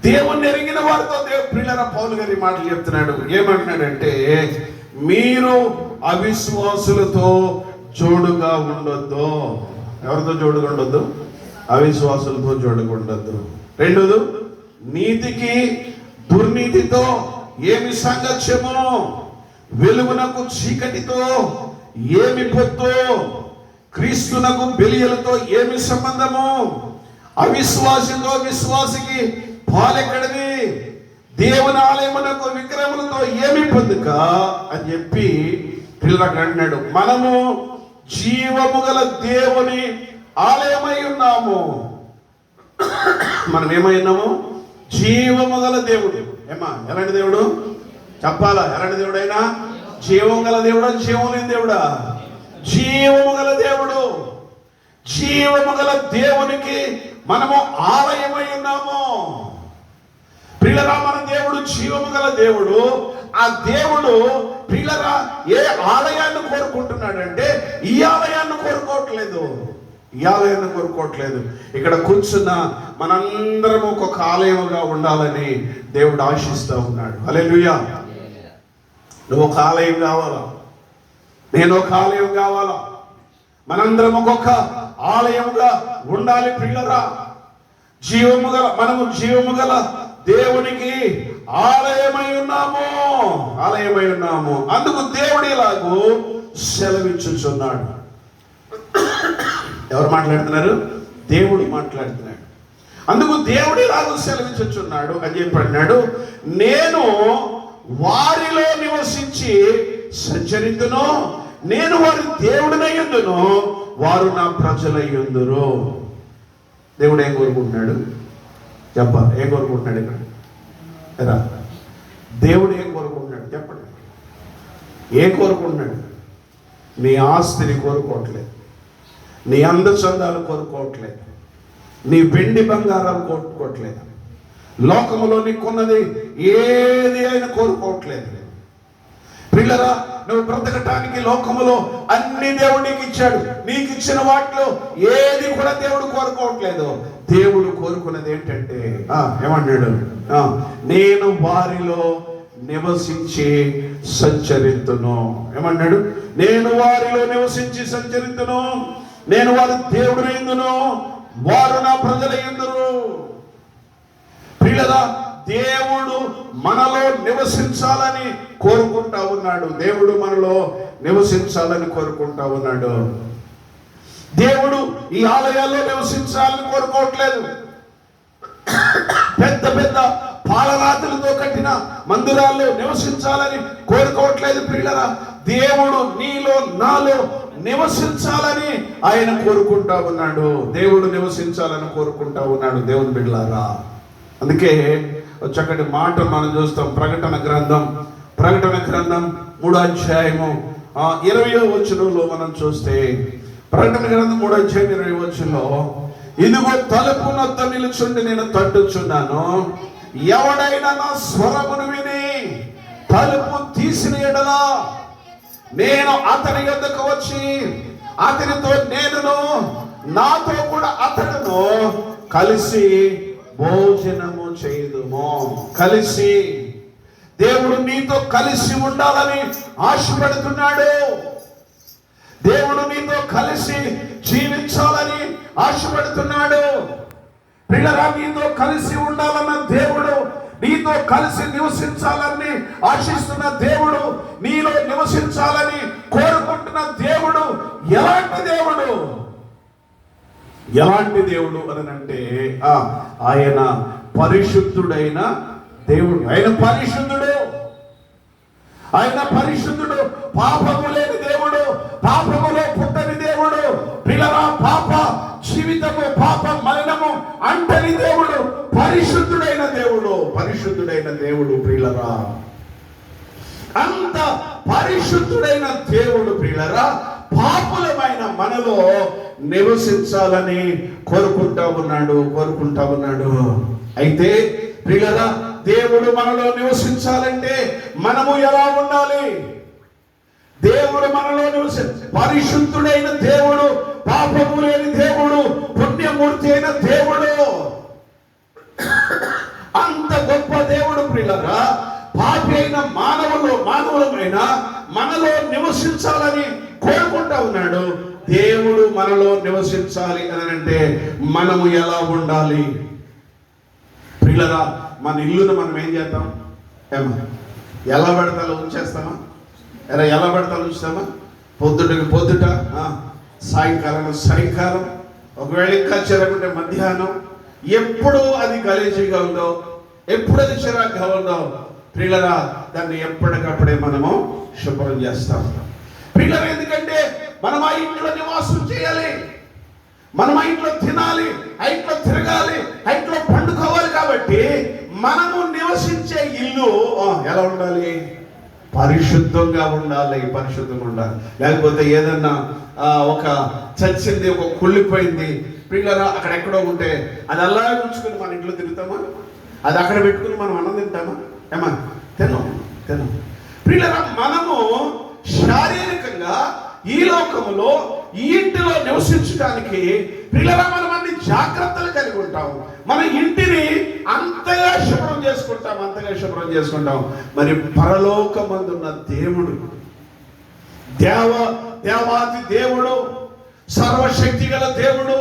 దేవుణ్ణి ఎరిగిన వారితో ప్రియులారా పౌలు గారి మాటలు చెప్తున్నాడు. ఏమంటున్నాడంటే, మీరు అవిశ్వాసులతో జోడుగా ఉండొద్దు. ఎవరితో జోడుగా ఉండొద్దు? అవిశ్వాసులతో జోడుగా ఉండొద్దు. రెండోది, నీతికి దుర్నీతితో ఏమి సాంగత్యమో, వెలుగునకు చీకటితో ఏమి పొత్తు, క్రీస్తునకు బెలియలతో ఏమి సంబంధము, అవిశ్వాసితో విశ్వాసికి పాలెక్కడిది, దేవుని ఆలయమునకు విగ్రహములతో ఏమి పొందుక అని చెప్పి పిల్లలకు అన్నాడు. మనము జీవము గల దేవుని ఆలయమై ఉన్నాము. మనం ఏమై ఉన్నాము? జీవము గల దేవుడు. ఎలాంటి దేవుడు చెప్పాలా? ఎలాంటి దేవుడైనా జీవం గల దేవుడా, జీవం లేని దేవుడా? జీవము గల దేవుడు. జీవము గల దేవునికి మనము ఆలయమై ఉన్నాము. ప్రియులరా, మన దేవుడు జీవము గల దేవుడు. ఆ దేవుడు ప్రియులరా ఏ ఆలయాన్ని కోరుకుంటున్నాడంటే ఈ ఆలయాన్ని కోరుకోవట్లేదు. ఈ ఆలయాన్ని కోరుకోవట్లేదు. ఇక్కడ కూర్చున్న మనందరం ఒక్కొక్క ఆలయముగా ఉండాలని దేవుడు ఆశిస్తూ ఉన్నాడు. హల్లెలూయా. నువ్వు ఒక ఆలయం కావాలా, నేను ఒక ఆలయం కావాలా, మనందరం ఒక్కొక్క ఆలయముగా ఉండాలి. ప్రియులరా, మనము జీవము గల దేవునికి ఆలయమై ఉన్నాము. ఆలయమై ఉన్నాము. అందుకు దేవుడు ఇలాగూ సెలవిచ్చుచున్నాడు. ఎవరు మాట్లాడుతున్నారు? దేవుడు మాట్లాడుతున్నాడు. అందుకు దేవుడు ఇలాగూ సెలవిచ్చుచున్నాడు అని చెప్పి అన్నాడు, నేను వారిలో నివసించి సంచరింతును, నేను వారి దేవుడినై యుందును, వారు నా ప్రజలై యుందురు. దేవుడు ఏం కోరుకుంటున్నాడు? చెప్పాలి. ఏం కోరుకుంటున్నాడు ఇక్కడ? దేవుడు ఏం కోరుకుంటున్నాడు చెప్పండి. ఏం కోరుకుంటున్నాడు? నీ ఆస్తిని కోరుకోవట్లేదు, నీ అందచందాలు కోరుకోవట్లేదు, నీ వెండి బంగారాలు కోరుకోవట్లేదు, లోకములో నీకున్నది ఏది అయినా కోరుకోవట్లేదు. పిల్లరా, నువ్వు బ్రతకటానికి లోకములో అన్ని దేవుడు నీకు ఇచ్చాడు. నీకు ఇచ్చిన వాటిలో ఏది కూడా దేవుడు కోరుకోవట్లేదు. దేవుడు కోరుకున్నది ఏంటంటే ఏమన్నాడు? నేను వారిలో నివసించి సంచరితును. ఏమన్నాడు? నేను వారిలో నివసించి సంచరితును, నేను వారి దేవుడినైందును, వారు నా ప్రజలైందురు. ప్రియులరా, దేవుడు మనలో నివసించాలని కోరుకుంటా ఉన్నాడు. దేవుడు మనలో నివసించాలని కోరుకుంటా ఉన్నాడు. దేవుడు ఈ ఆలయాల్లో నివసించాలని కోరుకోవట్లేదు. పెద్ద పెద్ద పాలరాతులతో కట్టిన మందిరాల్లో నివసించాలని కోరుకోవట్లేదు. ప్రియులరా, దేవుడు నీలో నాలో నివసించాలని ఆయన కోరుకుంటా ఉన్నాడు. దేవుడు నివసించాలని కోరుకుంటా ఉన్నాడు. దేవుని బిడ్డలారా, అందుకే చక్కటి మాట మనం చూస్తాం. ప్రకటన గ్రంథం 3వ అధ్యాయము 20వ వచనంలో మనం చూస్తే, ప్రకటన గ్రంథం 3వ అధ్యాయం 20వ వచనంలో, ఇదిగో తలుపు నొద్ద నిలుచుండి నేను తట్టుచున్నాను, ఎవడైనా నా స్వరమును విని తలుపు తీసిన ఎడల నేను అతని యొద్దకు వచ్చి అతనితో నేనును నాతో కూడా అతడును కలిసి భోజనము చేయుదుము. కలిసి దేవుడు నీతో కలిసి ఉండాలని ఆశపడుతున్నాడు. దేవుడు నీతో కలిసి జీవించాలని ఆశపడుతున్నాడు. పిల్లరా, నీతో కలిసి ఉండాలన్న దేవుడు, నీతో కలిసి నివసించాలని ఆశిస్తున్న దేవుడు, నీలో నివసించాలని కోరుకుంటున్న దేవుడు ఎలాంటి దేవుడు? ఎలాంటి దేవుడు అని అంటే ఆయన పరిశుద్ధుడైన దేవుడు. ఆయన పరిశుద్ధుడు. ఆయన పరిశుద్ధుడు. పాపము లేని దేవుడు, పాపములో పుట్టని దేవుడు. పిల్లరా, పాప జీవితము, పాప మరణము అంటని దేవుడు, పరిశుద్ధుడైన దేవుడు. పరిశుద్ధుడైన దేవుడు ప్రియులరా, అంత పరిశుద్ధుడైన దేవుడు ప్రియులరా పాపులమైన మనలో నివసించాలని కోరుకుంటా ఉన్నాడు. అయితే ప్రియులరా, దేవుడు మనలో నివసించాలంటే మనము ఎలా ఉండాలి? దేవుడు మనలో పరిశుద్ధుడైన దేవుడు, పాపము లేని దేవుడు, పుణ్యమూర్తి అయిన దేవుడు. అంత ప్రియులారా, పాపి అయిన మానవులమైన మనలో నివసించాలని కోరుకుంటా ఉన్నాడు. దేవుడు మనలో నివసించాలి అని అంటే మనము ఎలా ఉండాలి? ప్రియులారా, మన ఇల్లును మనం ఏం చేద్దాం? ఎలా పెడతాలో ఉంచేస్తామా? ఎలా పెడతాలో ఉంచుతామా? పొద్దుట సాయంకాలం ఒకవేళ ఇంకా చెరకుంటే మధ్యాహ్నం, ఎప్పుడు అది గలీజీగా ఉందో, ఎప్పుడు అది చిరాగ్గా ఉందో ప్రియులారా, దాన్ని ఎప్పటికప్పుడే మనము శుభ్రం చేస్తాం. ప్రియులారా, ఎందుకంటే మనం ఆ ఇంట్లో నివాసం చేయాలి, మనం ఆ ఇంట్లో తినాలి, ఆ ఇంట్లో తిరగాలి, ఆ ఇంట్లో పండుకోవాలి. కాబట్టి మనము నివసించే ఇల్లు ఎలా ఉండాలి? పరిశుద్ధంగా ఉండాలి. లేకపోతే ఏదన్నా ఒక చచ్చింది, ఒక కుళ్ళిపోయింది ప్రియులారా, అక్కడెక్కడో ఉంటే అది అలా ఉంచుకొని మన ఇంట్లో తిరుగుతామా? అది అక్కడ పెట్టుకుని మనం అన్నం తింటామా? తినం. ప్రియులారా, మనము శారీరకంగా ఈ లోకములో ఈ ఇంటిలో నివసించడానికి ప్రియులారా మనం అన్ని జాగ్రత్తలు కలిగి ఉంటాం. మన ఇంటిని అంతగా శుభ్రం చేసుకుంటాం. మరి పరలోకమందున్న దేవుడు, దేవాది దేవుడు, సర్వశక్తి గల దేవుడు,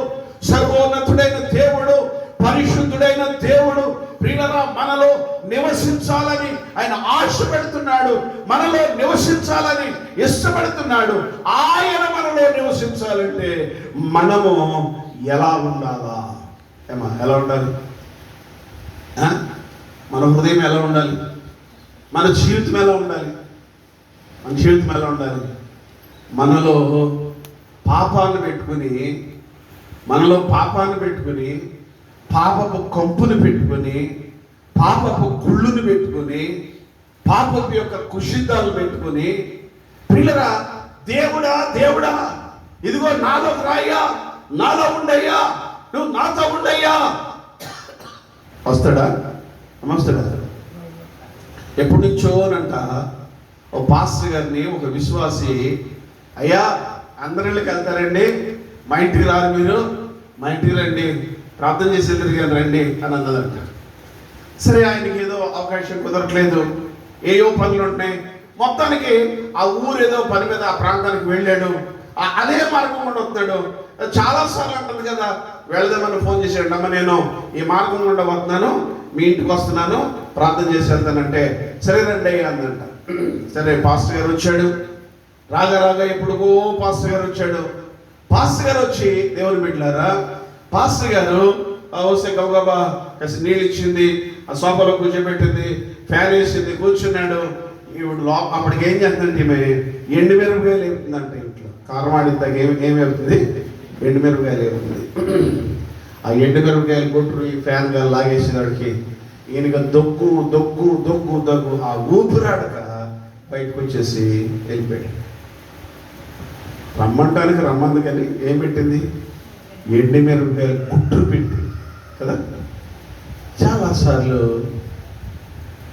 సర్వోన్నతుడైన దేవుడు, పరిశుద్ధుడైన దేవుడు ప్రియులారా మనలో నివసించాలని ఆయన ఆశపడుతున్నాడు, మనలో నివసించాలని ఇష్టపడుతున్నాడు. ఆయన మనలో నివసించాలంటే మనము ఎలా ఉండాలా? ఎలా ఉండాలి? మన హృదయం ఎలా ఉండాలి? మన జీవితం ఎలా ఉండాలి? మనలో పాపాన్ని పెట్టుకుని పాపపు కంపును పెట్టుకుని, పాపపు కుళ్ళును పెట్టుకుని, పాపపు యొక్క కుషితాలు పెట్టుకుని ప్రియులారా, దేవుడా ఇదిగో నాలోకి రాయ్యా, నాలో ఉండయ్యా, నువ్వు నాతో ఉండయ్యా వస్తాడా? ఎప్పటి నుంచో అనంట ఓ పాస్టర్ గారిని ఒక విశ్వాసి, అయ్యా అందరిళ్ళకి వెళ్తారండి, మా ఇంటికి రారు, మీరు మా ఇంటికి రండి, ప్రార్థన చేసేందుకు రండి అని అన్నదంట. సరే, ఆయనకి ఏదో అవకాశం కుదరట్లేదు, ఏయో పనులు ఉంటున్నాయి. మొత్తానికి ఆ ఊరు ఏదో పని మీద ఆ ప్రాంతానికి వెళ్ళాడు. అదే మార్గం గుండా వస్తాడు. చాలాసార్లు అంటుంది కదా, వెళదామని ఫోన్ చేశాడు, అమ్మ నేను ఈ మార్గం గుండా వస్తున్నాను, మీ ఇంటికి వస్తున్నాను, ప్రార్థన చేసి వెళ్తానంటే సరే రండి అందంట. సరే, పాస్టర్ గారు వచ్చాడు. రాగా ఎప్పుడుకో పాస్టర్ గారు వచ్చాడు. పాస్టర్ గారు వచ్చి, దేవుని బిడ్డలారా, పాస్టర్ గారు వస్తే గబగబా కాస్త నీళ్ళు ఇచ్చింది, ఆ సోఫాలో కూర్చోబెట్టింది, ఫ్యాన్ వేసింది, కూర్చున్నాడు. ఇప్పుడు అప్పటికి ఏం చేస్తుందంటే ఈమె ఎండుమిరపకాయలు వేపుతుందంట. ఇంట్లో కారం ఆడిద్దాక ఏమి వేపుతుంది? ఎండుమిరపకాయలు వేపుతుంది. ఆ ఎండుమిరపకాయలు కొట్టురు ఈ ఫ్యాన్ గా లాగేసేవాడికి ఈయనగా దొగ్గు ఆ ఊపిరాడక బయటకు వచ్చేసి వెళ్ళిపోయాడు. రమ్మంది కానీ ఏం పెట్టింది? ఎండుమిరపకాయలు కుట్రు పెట్టి కదా. చాలాసార్లు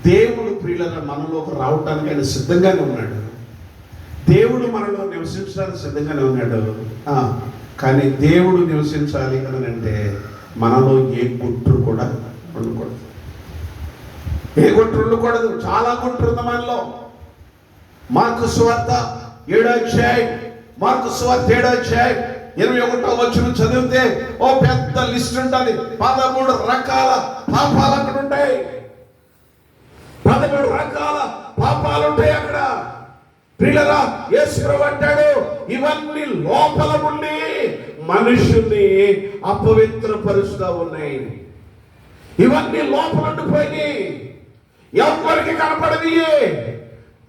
దేవుడు ప్రియులను మనలోకి రావటానికి ఆయన సిద్ధంగానే ఉన్నాడు, దేవుడు మనలో నివసించడానికి సిద్ధంగానే ఉన్నాడు. కానీ దేవుడు నివసించాలి అని అంటే మనలో ఏ గుట్టు కూడా ఉండకూడదు. చాలా గుట్టు ఉంది మనలో. మార్కు సువార్త 7వ అధ్యాయం 21వ వచనం చదివితే ఓ పెద్ద లిస్ట్ ఉంటుంది. 13 రకాల పాపాలు అక్కడ ఉంటాయి. 13 రకాల పాపాలు ఉంటాయి అక్కడ. ప్రియులారా, యేసు ప్రభువు అంటాడు, ఇవన్నీ లోపల ఉండి మనుషుల్ని అపవిత్రపరుస్తూ ఉన్నాయి. ఇవన్నీ లోపల ఉండిపోయి ఎవరికి కనపడవి.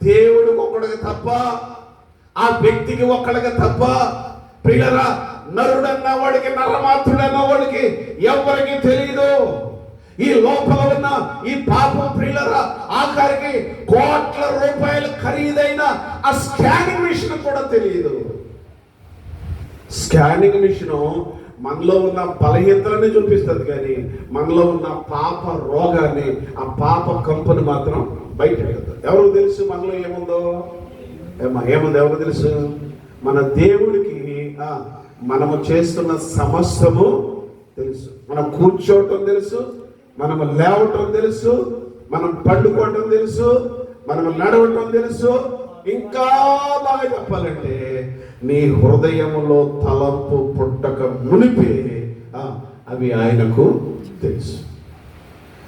దేవుడికి ఒక్కడికి తప్ప, ఆ వ్యక్తికి ఒక్కడికి తప్ప. ప్రియులారా, నరుడన్న వాడికి, నరమాత్రుడన్న వాడికి ఎవరికి తెలియదు. ఈ లోపల ఉన్న ఈ పాపం ప్రియులారా, ఆఖరికి కోట్ల రూపాయలు ఖరీదైన ఆ స్కానింగ్ మిషన్ కూడా తెలియదు. స్కానింగ్ మిషన్ మనలో ఉన్న బలహీనతలని చూపిస్తుంది, కానీ మనలో ఉన్న పాప రోగాన్ని, ఆ పాప కంపుని మాత్రం బయట పెడతారు. ఎవరికి తెలుసు మనలో ఏముందో? ఎవరికి తెలుసు? మన దేవుడికి మనము చేస్తున్న సమస్తము తెలుసు. మనం కూర్చోవటం తెలుసు, మనము లేవటం తెలుసు, మనం పండుకోవటం తెలుసు, మనం నడవటం తెలుసు. ఇంకా బాగా చెప్పాలంటే నీ హృదయములో తలంపు పుట్టక మునిపే అవి ఆయనకు తెలుసు.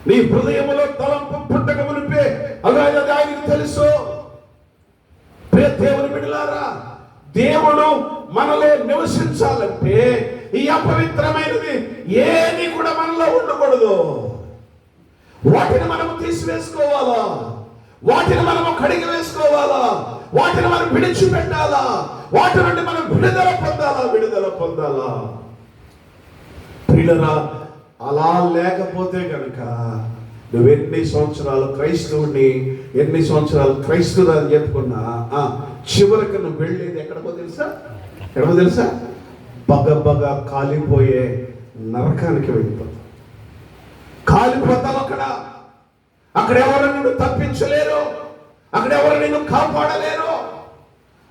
నీ హృదయములో తలంపు పుట్టక మునిపే అవి ఆయనకు తెలుసు. ప్రియ దేవుని బిడ్డలారా, దేవుడు మనలో నివసించాలంటే ఈ అపవిత్రమైనది ఏది కూడా మనలో ఉండకూడదు. వాటిని మనము తీసివేసుకోవాలా, వాటిని మనము కడిగి వేసుకోవాలా, వాటిని మనం విడిచిపెట్టాలా, వాటి నుండి మనం విడుదల పొందాలా. ప్రియులారా, అలా లేకపోతే కనుక నువ్వెన్ని సంవత్సరాలు క్రైస్తవుడిని, ఎన్ని సంవత్సరాలు క్రైస్తవురాలు చెప్పుకున్నా చివరికి నువ్వు వెళ్ళేది ఎక్కడికో తెలుసా? బగ కాలిపోయే నరకానికి వెళ్ళిపోతావు. కాలిపోతావు. అక్కడ ఎవరు నిన్ను తప్పించలేరు, అక్కడ ఎవరు నిన్ను కాపాడలేరు.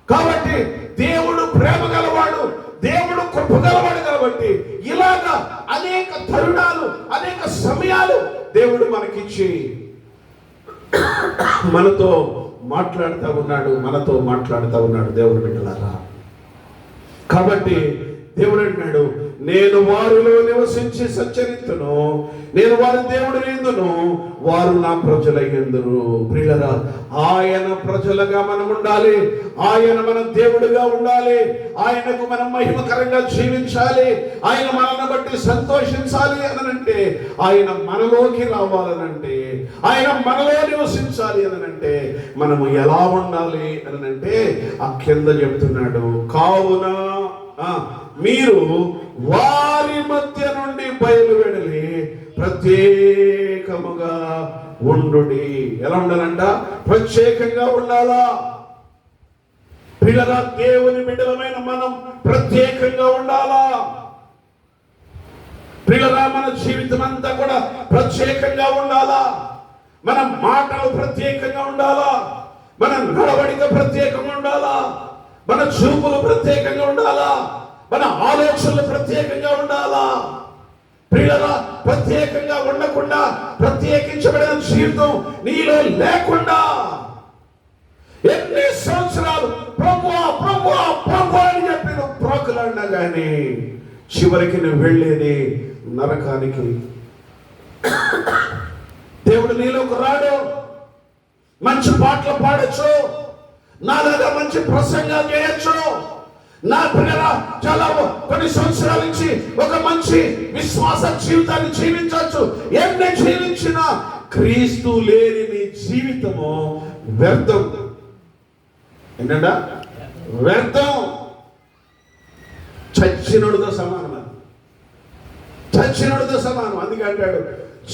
కాబట్టి దేవుడు ప్రేమ గలవాడు, దేవుడు కృప గలవాడు. కాబట్టి ఇలాగా అనేక తరుణాలు, అనేక సమయాలు దేవుడు మనకిచ్చి మనతో మాట్లాడుతూ ఉన్నాడు దేవుడు బిడ్డలారా. కాబట్టి దేవుడు అంటున్నాడు, నేను వారిలో నివసించి సంచరిస్తును, నేను వారి దేవుడు ఎందును, వారు నా ప్రజలయ్యందురు. ప్రియులారా, ఆయన ప్రజలుగా మనం ఉండాలి, ఆయన మన దేవుడుగా ఉండాలి, ఆయనకు మనం మహిమకరంగా జీవించాలి, ఆయన మనల్ని బట్టి సంతోషించాలి అనంటే, ఆయన మనలోకి రావాలనంటే, ఆయన మనలో నివసించాలి అనంటే మనము ఎలా ఉండాలి అనంటే ఆ కింద చెప్తున్నాడు, కావున మీరు వారి మధ్య నుండి బయలువెడలి ప్రత్యేకముగా ఉండుడి. ఎలా ఉండాలంట? ప్రత్యేకంగా ఉండాలా. పిల్లల దేవుని బిడ్డలమైన మనం ప్రత్యేకంగా ఉండాలా. పిల్లల మన జీవితం అంతా కూడా ప్రత్యేకంగా ఉండాలా. మన మాటలు ప్రత్యేకంగా ఉండాలా, మన నడవడిక ప్రత్యేకంగా ఉండాలా, మన చూపులు ప్రత్యేకంగా ఉండాలా, మన ఆలోచనలు ప్రత్యేకంగా ఉండాలా. ప్రియులారా, ప్రత్యేకంగా ఉండకుండా ప్రత్యేకించబడిన జీవితం నీలో లేకుండా ఎన్ని సంవత్సరాలు ప్రభువా ప్రభువా ప్రభువా అని చెప్పి నువ్వు ప్రోకులాడినా కానీ చివరికి నువ్వు వెళ్ళేది నరకానికి. దేవుడు నీలోకి రాడు. మంచి పాటలు పాడచ్చు, నాలాగా మంచి ప్రసంగాలు చేయొచ్చు, నా పిల్లల చాలా కొన్ని సంవత్సరాల నుంచి ఒక మంచి విశ్వాస జీవితాన్ని జీవించవచ్చు. ఎన్ని జీవించినా క్రీస్తు లేని నీ జీవితము వ్యర్థం. ఏంటంట? వ్యర్థం. చచ్చినోడితో సమానం. చచ్చినోడితో సమానం. అందుకే అంటాడు,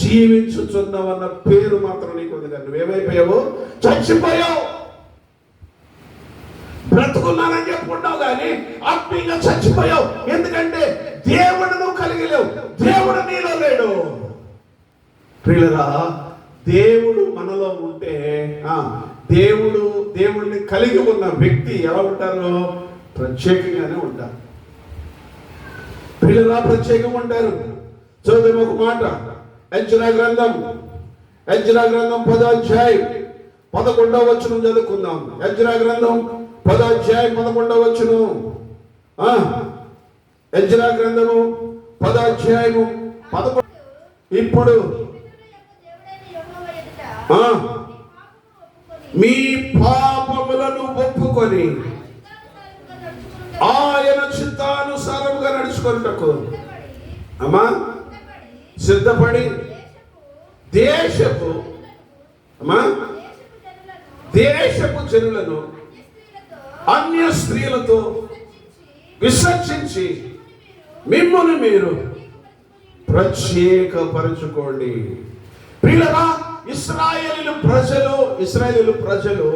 జీవించుచున్నవన్న పేరు మాత్రం నీకు ఉంది కానీ నువ్వేమైపోయావు? చచ్చిపోయావు. బ్రతుకున్నానని చెప్పుకుంటావు కానీ ఆత్మీయంగా చచ్చిపోయావు. ఎందుకంటే దేవుడు నువ్వు కలిగి లేవు, దేవుడు నీలో లేడు. ప్రియులరా, దేవుడు మనలో ఉంటే దేవుడిని కలిగి ఉన్న వ్యక్తి ఎలా ఉంటారో ప్రత్యేకంగానే ఉంటారు. ప్రియులరా, ప్రత్యేకంగా ఉంటారు. చదువు ఒక మాట, ఎజ్రా గ్రంథం 10వ అధ్యాయం 11వ వచనం చదువుకుందాం. ఎజ్రా గ్రంథం 10వ అధ్యాయం 11వ వచనం. ఎజ్రా గ్రంథము 10వ అధ్యాయము 11. ఇప్పుడు మీ పాపములను ఒప్పుకొని ఆయన చిత్తానుసారముగా నడుచుకొనుటకు సిద్ధపడి దేశపు జనులను అన్య స్త్రీలతో విసర్జించి మిమ్మల్ని మీరు ప్రత్యేకపరచుకోండి. ప్రియులారా, ఇశ్రాయేలు ప్రజలు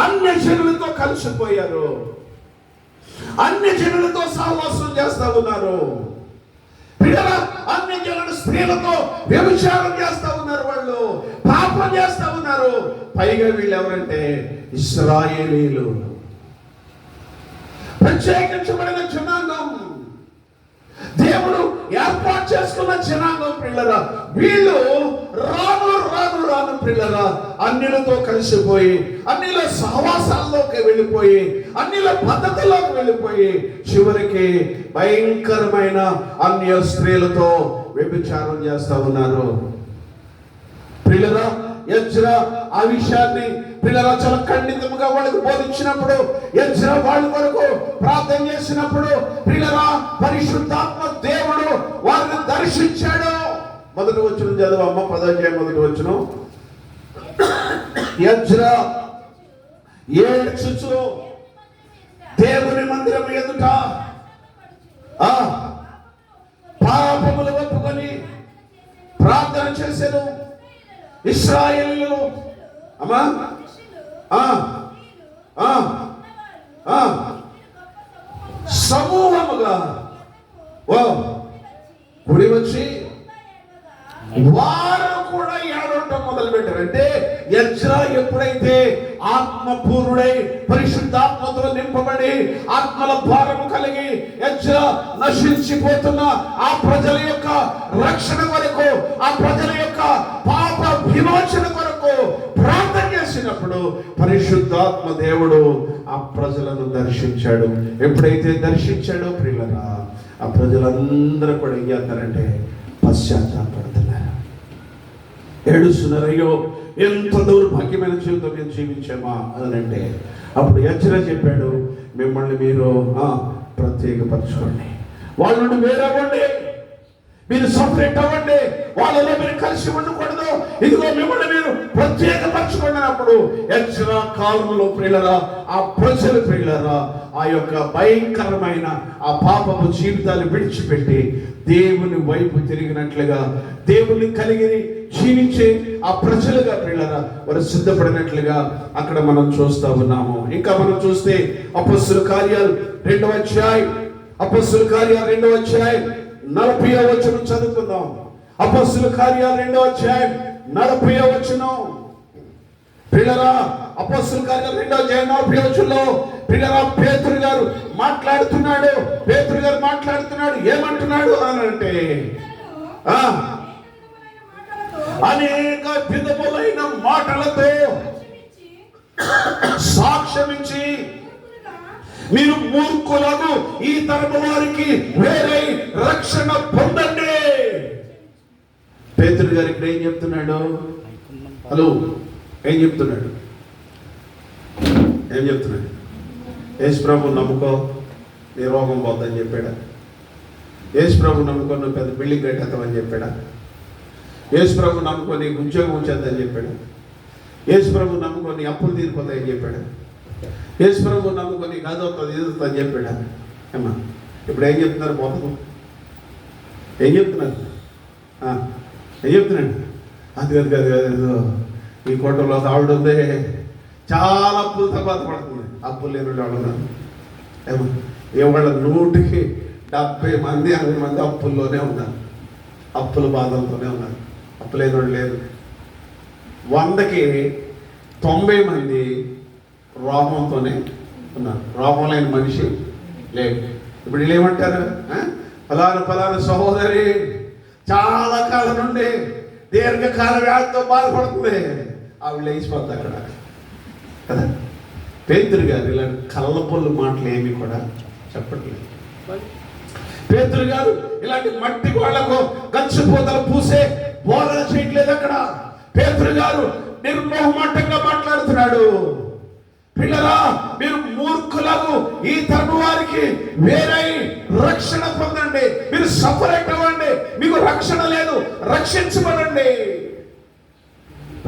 అన్య జనులతో కలిసిపోయారు, అన్య జనులతో సహవాసం చేస్తా ఉన్నారు. ప్రియులారా, అన్య జనుల స్త్రీలతో వ్యభిచారం చేస్తా ఉన్నారు, వాళ్ళు పాపం చేస్తా ఉన్నారు. పైగా వీళ్ళు ఎవరంటే ఇశ్రాయేలీలు, ప్రత్యేకించబడిన జనాంగం, దేవుడు ఏర్పాటు చేసుకున్న జనాంగం. పిల్లరా, వీళ్ళు రాను పిల్లల అన్యులతో కలిసిపోయి, అన్యుల సహవాసాల్లోకి వెళ్ళిపోయి, అన్యుల పద్ధతుల్లోకి వెళ్ళిపోయి, చివరికి భయంకరమైన అన్య స్త్రీలతో వ్యభిచారం చేస్తా ఉన్నారు. పిల్లరా, ఎజ్రా ఆ విషయాన్ని పిల్లల చాలా ఖండితముగా వాళ్ళకి బోధించినప్పుడు, ఎజ్రా వాళ్ళ కొరకు ప్రార్థన చేసినప్పుడు, పిల్లల పరిశుద్ధాత్మ దేవుడు వారిని దర్శించాడు. మొదటి వచనం చదవమ్మ, 10వ అధ్యాయం మొదటి వచనం. ఎజ్రా ఏడ్చుచు దేవుని మందిరం ఎదుట పాపములు ఒప్పుకొని ప్రార్థన చేశాను. ఇశ్రాయేలీయులు అమ్మా సమూహముగా కూడి వచ్చి వారు కూడా ఏడవటం మొదలు పెట్టారంటే, ఎజ్రా ఎప్పుడైతే ఆత్మపూర్ణుడై పరిశుద్ధాత్మతో నింపబడి ఆత్మల భారము కలిగి ఎజ్రా నశించిపోతున్న ఆ ప్రజల యొక్క రక్షణ కొరకు, ఆ ప్రజల యొక్క పాప విమోచన కొరకు ప్రార్థన చేసినప్పుడు పరిశుద్ధాత్మ దేవుడు ఆ ప్రజలను దర్శించాడు. ఎప్పుడైతే దర్శించాడో ప్రియులారా, ఆ ప్రజలందరూ కూడా ఏం చేస్తారంటే పశ్చాత్తాపడుతున్నారు, ఏడుస్తున్నారు. అయ్యో ఎంత దౌర్భాగ్యమైన జీవితం మేము జీవించామా అని అంటే, అప్పుడు ఎజ్రా చెప్పాడు, మిమ్మల్ని మీరు ప్రత్యేకపరచుకోండి, వాళ్ళ నుండి వేరవ్వండి, మీరు సపరేట్ అవ్వండి, వాళ్ళలో మీరు కలిసి ఉండకూడదు, ఇదిగో మిమ్మల్ని మీరు ప్రత్యేకపరచుకోండి. అప్పుడు ఎజ్రా కాలంలో ప్రియులారా, ఆ ప్రజలు ప్రియులారా ఆ యొక్క భయంకరమైన ఆ పాపపు జీవితాలు విడిచిపెట్టి దేవుని వైపు తిరిగినట్లుగా, దేవుని కలిగి జీవించే ఆ ప్రజలుగా ప్రియులారా వారు సిద్ధపడినట్లుగా అక్కడ మనం చూస్తా ఉన్నాము. ఇంకా మనం చూస్తే అపొస్తలుల కార్యాలు 2వ అధ్యాయం, అపొస్తలుల కార్యాలు 2వ అధ్యాయం 40వ వచనం చదువుకుందాం. అపొస్తలుల కార్యాలు 2వ అధ్యాయం 40వ వచనం. ప్రియులారా, అపొస్తలుల కార్యాలు 2వ అధ్యాయం 40వ వచనంలో ప్రియులారా పేతురు గారు మాట్లాడుతున్నాడు. పేతురు గారు మాట్లాడుతున్నాడు, ఏమంటున్నాడు అని అంటే, అనేక విధములైన మాటలతో సాక్ష్యమిచ్చి మీరు మూర్ఖులను ఈ తరము వారికి వేరే రక్షణ పొందండి. పేతురు గారు ఇక్కడ ఏం చెప్తున్నాడు? హలో, ఏం చెప్తున్నాడు? యేసు ప్రభు నమ్ముకో, నీ రోగం పోద్దని చెప్పాడా? యేసు ప్రభు నమ్ముకో, నువ్వు పెద్ద బిల్డింగ్ కట్టేస్తామని చెప్పాడా? యేసు ప్రభు నమ్ముకో, నీకు ఉద్యోగం వచ్చేద్దని చెప్పాడు? యేసు ప్రభు నమ్ముకో, నీ అప్పులు తీరిపోతాయని చెప్పాడు? యేసు ప్రభు నమ్ముకో, నీకు అదవుతుంది ఇదవుతుంది చెప్పాడా? అమ్మా, ఇప్పుడు ఏం చెప్తున్నారు? బోధకు ఏం చెప్తున్నారు? అది కాదు, ఈ కోటలో ఆవిడ ఉంది, చాలా అప్పులతో బాధపడుతుంది. అప్పులు లేని వాళ్ళు ఉన్నారు. ఇవాళ 100కి 70 మంది 80 మంది అప్పుల్లోనే ఉన్నారు, అప్పుల బాధలతోనే ఉన్నారు. అప్పు లేని వాళ్ళు లేరు. 100కి 90 మంది రోగంతోనే ఉన్నారు. రోగం లేని మనిషి లేడు. ఇప్పుడు వీళ్ళు ఏమంటారు? ఫలానా సహోదరి చాలా కాలం నుండి దీర్ఘకాల వ్యాధితో బాధపడుతుంది, ఆవిడ లేచిపోద్ది అక్కడ కదా. పేతురు గారు ఇలాంటి కళ్ళపొల్లు మాటలు ఏమి కూడా చెప్పట్లేదు. పేతురు గారు ఇలాంటి మట్టి వాళ్లకు గచ్చిపోతలు పూసే బోధన చేయట్లేదు అక్కడ. పేతురు గారు నిర్మోహమాటంగా మాట్లాడుతున్నాడు. పిల్లరా, మీరు మూర్ఖులకు ఈ తరము వారికి వేరే రక్షణ పొందండి, మీరు సపరేట్ అవ్వండి, మీకు రక్షణ లేదు,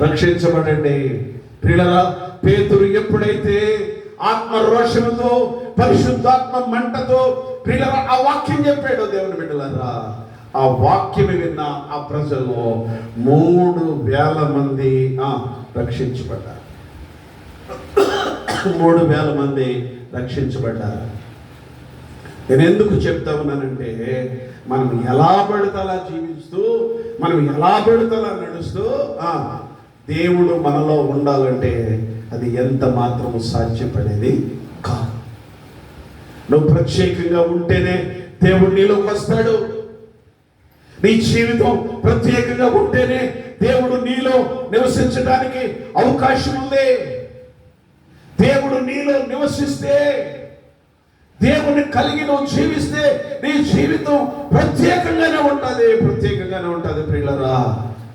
రక్షించబడండి. పిల్లరా, పేతురు ఎప్పుడైతే ఆత్మ రోషణతో పరిశుద్ధాత్మ మంటతో పిల్లరా ఆ వాక్యం చెప్పాడు, దేవుని బిడ్డలారా, ఆ వాక్యం విన్న ఆ ప్రజల్లో 3,000 మంది రక్షించబడ్డారు. 3,000 మంది రక్షించబడ్డారు. నేను ఎందుకు చెప్తా ఉన్నానంటే, మనం ఎలా పడితే అలా జీవిస్తూ, మనం ఎలా పడితే అలా నడుస్తూ దేవుడు మనలో ఉండాలంటే అది ఎంత మాత్రము సాధ్యపడేది కాదు. నువ్వు ప్రత్యేకంగా ఉంటేనే దేవుడు నీలోకి వస్తాడు. నీ జీవితం ప్రత్యేకంగా ఉంటేనే దేవుడు నీలో నివసించడానికి అవకాశం ఉంది. దేవుడు నీలో నివసిస్తే, దేవుని కలిగి నువ్వు జీవిస్తే నీ జీవితం ప్రత్యేకంగానే ఉంటుంది ప్రియులారా.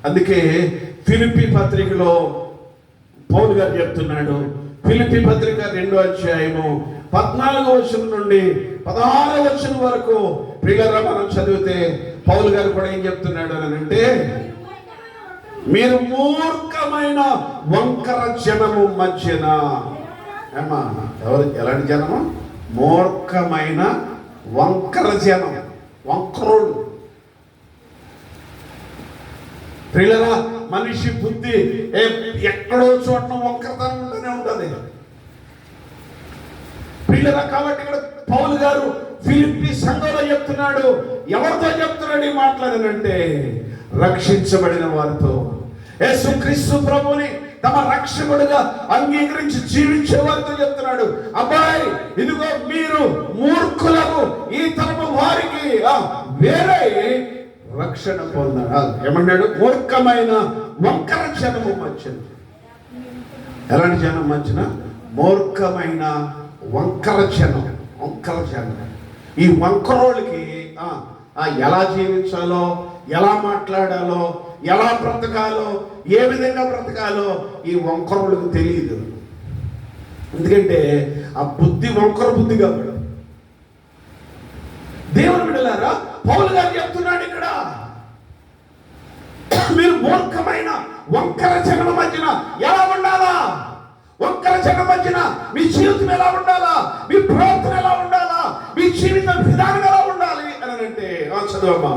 అందుకే ఫిలిప్పీ పత్రికలో పౌలు గారు చెప్తున్నాడు, ఫిలిప్పీ పత్రిక 2వ అధ్యాయము 14వ వచనం నుండి 16వ వచనం వరకు ప్రియులారా మనం చదివితే పౌలు గారు కూడా ఏం చెప్తున్నాడు అని అంటే, మీరు మూర్ఖమైన వంకర జనము మధ్యన, ఎలాంటి జనము? మూర్ఖమైన వంకర జనం, వంకరుడు. ప్రియులారా మనిషి బుద్ధి ఎక్కడో చోట వంకరతనం ఉంటూనే ఉంటుంది ప్రియులారా. కాబట్టి ఇక్కడ పౌలు గారు ఫిలిప్పీ సంఘంలో చెప్తున్నాడు. ఎవరితో చెప్తున్నాడు ఈ మాట్లాడనంటే, రక్షించబడిన వారితో, యేసుక్రీస్తు ప్రభుని తమ రక్షకుడుగా అంగీకరించి జీవించే వారితో చెప్తున్నాడు. అబ్బాయి, ఇదిగో మీరు మూర్ఖులకు, ఈ తరపు వారికి వేరే రక్షణ పొందారు. ఏమన్నాడు? మూర్ఖమైన వంకర జనము మధ్యన. ఎలాంటి జనం మధ్యన? మూర్ఖమైన వంకర జనం. ఈ వంకరోళ్ళకి ఎలా జీవించాలో, ఎలా మాట్లాడాలో, ఎలా బ్రతకాలో, ఏ విధంగా బ్రతకాలో ఈ వంకరోళ్ళకి తెలియదు. ఎందుకంటే ఆ బుద్ధి వంకర బుద్ధి కాబట్టి. దేవుని బిడ్డలారా, పౌలు గారు చెప్తున్నాడు ఇక్కడ, మీరు మూర్ఖమైన వంకర జనం మధ్యన ఎలా ఉండాలా? వంకర జనం మధ్యన మీ జీవితం ఎలా ఉండాలా? మీ ప్రవర్తన ఎలా ఉండాలా? మీ జీవిత విధానం ఎలా ఉండాలి అని అంటే, చదువమ్మా.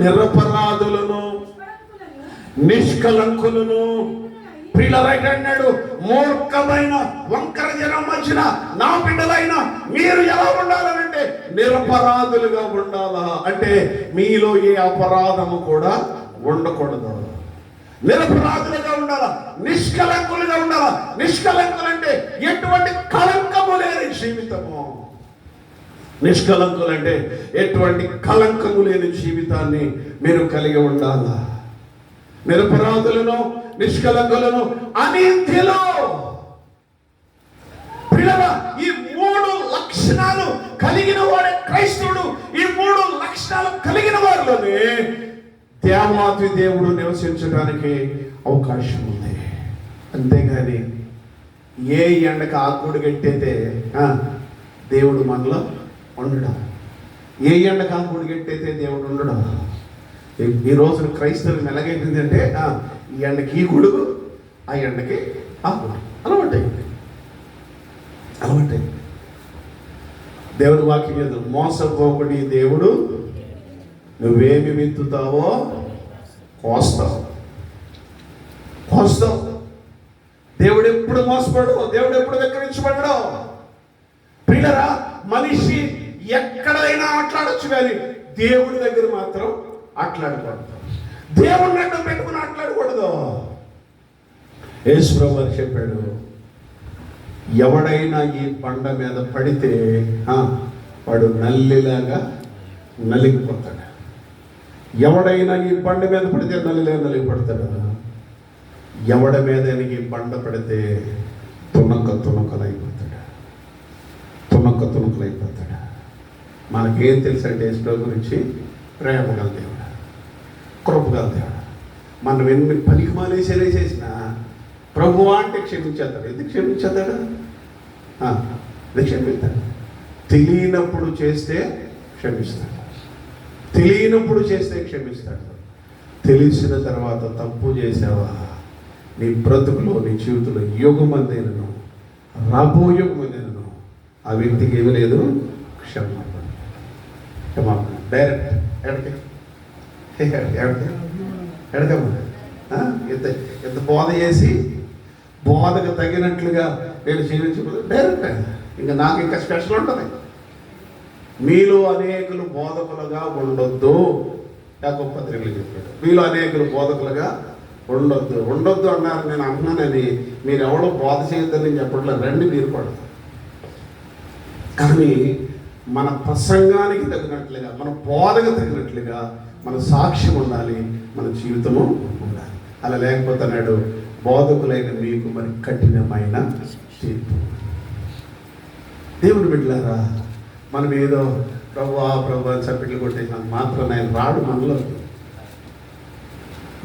నిరపరాధులను, నిష్కలంకులను, ప్రియులరైన అన్నాడు, మూర్ఖమైన వంకర జనం మధ్యన నా బిడ్డలైన మీరు ఎలా ఉండాలంటే నిరపరాధులుగా ఉండాలా. అంటే మీలో ఏ అపరాధము కూడా ఉండకూడదు. నిరపరాధులుగా ఉండాలా, నిష్కలంకులుగా ఉండాలా. నిష్కలంకులు అంటే ఎటువంటి కళంకము లేని జీవితము. నిష్కలంకులు అంటే ఎటువంటి కళంకము లేని జీవితాన్ని మీరు కలిగి ఉండాలా. నిరపరాధులను, నిష్కలంకులను, అనింద్యులు. పిల్లల ఈ 3 లక్షణాలు కలిగిన వాడే క్రైస్తవుడు. ఈ 3 లక్షణాలు కలిగిన వారిలోనే దేవాది దేవుడు నివసించడానికి అవకాశం ఉంది. అంతేగాని ఏ ఎండకు ఆకుడు కట్టేతే దేవుడు మనలో ఉండడం, ఏ ఎండకు ఆకుడు కట్టేతే దేవుడు ఉండడం. ఈ రోజున క్రైస్తవులు ఎలాగైపోయిందంటే, ఈ ఎండకి ఈ గొడుగు, ఆ ఎండకి ఆ గొడుగు అలవాటైంది. దేవుని వాక్యం మీద మోసపోకుడి, దేవుడు నువ్వేమి విత్తుతావో కోస్తావు. దేవుడు ఎప్పుడు మోసపడు, దేవుడు ఎప్పుడు వెక్కిరించబడడు. ప్రియులారా, మనిషి ఎక్కడైనా ఆటలాడొచ్చు, కానీ దేవుడి దగ్గర మాత్రం ఆటలాడకూడదు. దేవుడిని అడ్డం పెట్టుకుని ఆటలాడకూడదు. యేసు ప్రభువు వారు చెప్పాడు, ఎవడైనా ఈ బండ మీద పడితే వాడు నల్లిలాగా నలిగిపోతాడు. ఎవడైనా ఈ బండ మీద పడితే నల్లిలాగా నలిగిపడతాడు. ఎవడ మీద ఈ బండ పడితే తునకలైపోతాడు. మనకేం తెలుసు అంటే యేసు ప్రభు గురించి? ప్రేమ గల దేవుడు, కృప గల దేవుడు. మనం ఎన్ని పనికి మానేసేలే చేసినా ప్రభువా అంటే క్షమించేస్తాడు. ఎందుకు క్షమించేస్తాడు? ఎందుకు క్షమిస్తాడు? తెలియనప్పుడు చేస్తే క్షమిస్తాడు. తెలిసిన తర్వాత తప్పు చేసావా, నీ బ్రతుకులో, నీ జీవితంలో యుగమందేనను రాబోయే యుగమందేనను ఆ వ్యక్తికి ఏమీ లేదు, క్షమాపణ. డైరెక్ట్ ఎడకమ్మా. ఎంత బోధ చేసి బోధకు తగినట్లుగా నేను జీవించబోదు డైరెక్ట్. ఇంకా నాకు ఇంకా స్పెషల్ ఉంటుంది. మీలో అనేకులు బోధకులుగా ఉండొద్దు. యాకోబు పత్రికలో చెప్పాడు, మీలో అనేకులు బోధకులుగా ఉండొద్దు అన్నారు. నేను అన్నానని మీరు ఎవడో బోధ చేయొద్దని చెప్పట్లేదు, రండి మీరు కూడా. కానీ మన ప్రసంగానికి తగినట్లుగా, మన బోధకు తగినట్లుగా మన సాక్ష్యం ఉండాలి, మన జీవితము ఉండాలి. అలా లేకపోతే అన్నాడు, బోధకులైన మీకు మరి కఠినమైన తీర్పు. దేవుని బిడ్డలారా, మనం ఏదో ప్రభు చప్పిట్లు కొట్టేసినంత మాత్రం ఆయన రాడు మనలో.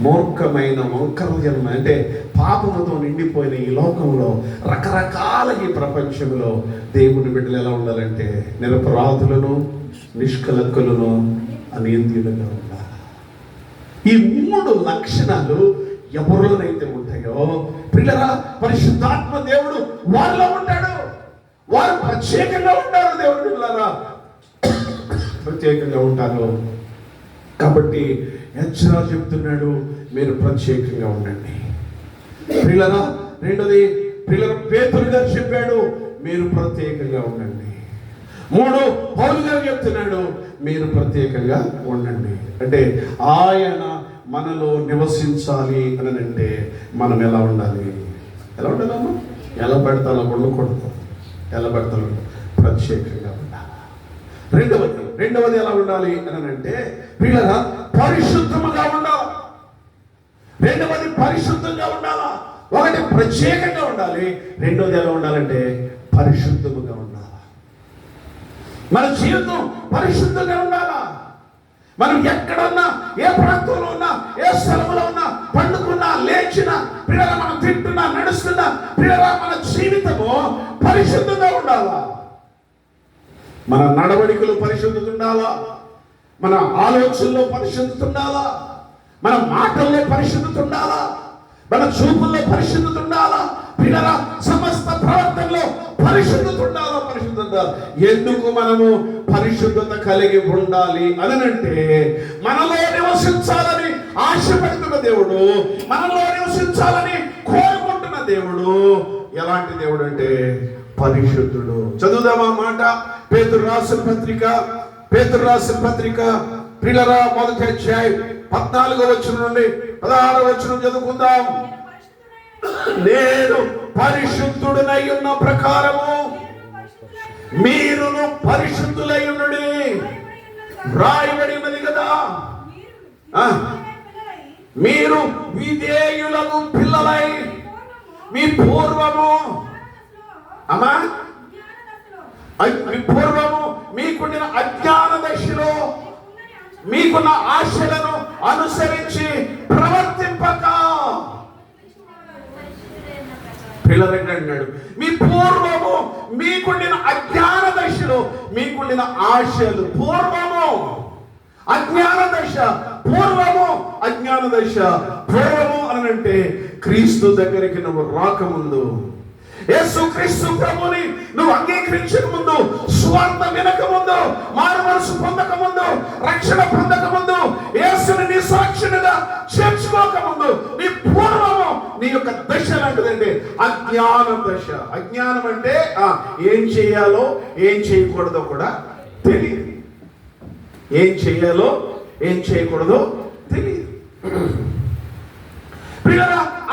మూర్ఖమైన వంకర జన్మ అంటే పాపముతో నిండిపోయిన ఈ లోకంలో, రకరకాల ఈ ప్రపంచంలో దేవుని బిడ్డలు ఎలా ఉండాలంటే నిరపరాధులను, నిష్కలక్కులను, అనింద్యులుగా ఉండాలి. ఈ 3 లక్షణాలు ఎవరిలోనైతే ఉంటాయో పిల్లరా, పరిశుద్ధాత్మ దేవుడు వాళ్ళలో ఉంటాడు. వారు ప్రత్యేకంగా ఉంటారు. దేవుని బిడ్డలారా, ప్రత్యేకంగా ఉంటారు. కాబట్టి హెచ్చరా చెప్తున్నాడు, మీరు ప్రత్యేకంగా ఉండండి పిల్లరా. రెండోది పిల్లలు పేతురు గారు చెప్పాడు, మీరు ప్రత్యేకంగా ఉండండి. 3 పౌలు గారు చెప్తున్నాడు, మీరు ప్రత్యేకంగా ఉండండి. అంటే ఆయన మనలో నివసించాలి అని అంటే మనం ఎలా ఉండాలి? ఎలా ఉండాలమ్మా? ఎలా పెడతాలో ఉండకూడదు, ఎలా పెడతాలో ప్రత్యేకంగా ఉండాలి. రెండవది ఎలా ఉండాలి అని అంటే పిల్లగా పరిశుద్ధముగా ఉండాలి. రెండవది పరిశుద్ధంగా ఉండాలా. ఒకటి ప్రత్యేకంగా ఉండాలి, రెండోది ఎలా ఉండాలంటే పరిశుద్ధముగా ఉండాలి. మన జీవితం పరిశుద్ధంగా ఉండాలా. మనం ఎక్కడున్నా, ఏ ప్రాంతంలో ఉన్నా, ఏ స్థలంలో ఉన్నా, పండుకున్నా, లేచినా, పిల్లల మనం తింటున్నా, నడుస్తున్నా, పిల్లల మన జీవితము పరిశుద్ధంగా ఉండాలా. మన నడవడికలు పరిశుద్ధత ఉండాలా, మన ఆలోచనలో పరిశుద్ధత ఉండాలా, మన మాటల్లో పరిశుద్ధత ఉండాలా, మన చూపుల్లో పరిశుద్ధత ఉండాలా, పిల్లల సమస్త ప్రవర్తనలో పరిశుద్ధత ఉండాలా. పరిశుద్ధత ఎందుకు మనము పరిశుద్ధత కలిగి ఉండాలి అనంటే మనలో నివసించాలని ఆశపడుతున్న దేవుడు, మనలో నివసించాలని కోరుకుంటున్న దేవుడు ఎలాంటి దేవుడు అంటే పరిశుద్ధుడు. చదువుదామా మాట? పేతురు రాసిన పత్రిక పిల్లరా 1వ అధ్యాయం 14వ వచనం నుండి 16వ వచనం చదువుకుందాం. నేను పరిశుద్ధుడనై ఉన్న ప్రకారము మీరును పరిశుద్ధులై ఉండుడి రాయబడి ఉన్నది కదా. మీరు విధేయులకు పిల్లలై మీ పూర్వము మీకుండిన అజ్ఞాన దశలో మీకున్న ఆశలను అనుసరించి ప్రవర్తింపక. పిల్లలంటే అన్నాడు, మీ పూర్వము మీకుండిన అజ్ఞాన దశలో మీకుండిన ఆశలు, పూర్వము అజ్ఞాన దశ, పూర్వము అని అంటే క్రీస్తు దగ్గరికి నువ్వు రాకముందు, యేసు క్రీస్తు ప్రభుని నువ్వు అంగీకరించక ముందు, సువార్త వినక ముందు, మారు మనసు పొందక ముందు, రక్షణ పొందక ముందు, యేసుని నీ సాక్షిగా చేర్చుకోక ముందు నీ పూర్వము నీ యొక్క దశ లాంటిదండి అజ్ఞాన దశ. అజ్ఞానం అంటే ఏం చేయాలో ఏం చేయకూడదో కూడా తెలియదు, ఏం చేయాలో ఏం చేయకూడదో తెలియదు.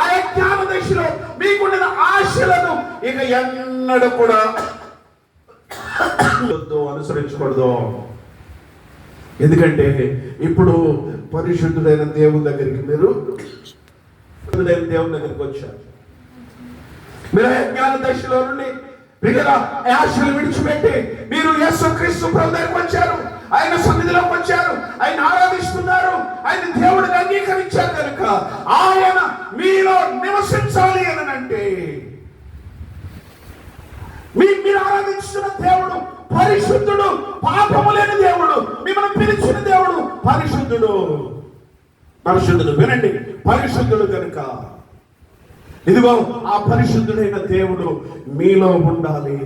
ఆ అజ్ఞాన దశలో మీకుండిన ఆశలను ఇక ఎన్నడూ కూడా అనుసరించకూడదు. ఎందుకంటే ఇప్పుడు పరిశుద్ధుడైన దేవుని దగ్గరికి వచ్చారు. మీరు అజ్ఞాన దశలో నుండి ఆశలు విడిచిపెట్టి మీరు యేసుక్రీస్తు ప్రభు దగ్గరికి వచ్చారు, ఆయన సన్నిధిలోకి వచ్చారు, ఆయన ఆరాధిస్తున్నారు, ఆయన దేవుడిని అంగీకరించారు కనుక ఆయన మీలో నివసించాలి అని అంటే మీరు ఆరాధిస్తున్న దేవుడు పరిశుద్ధుడు, పాపము లేని దేవుడు, మిమ్మల్ని పిలిచిన దేవుడు పరిశుద్ధుడు. వినండి, పరిశుద్ధుడు కనుక ఇదిగో ఆ పరిశుద్ధుడైన దేవుడు మీలో ఉండాలి,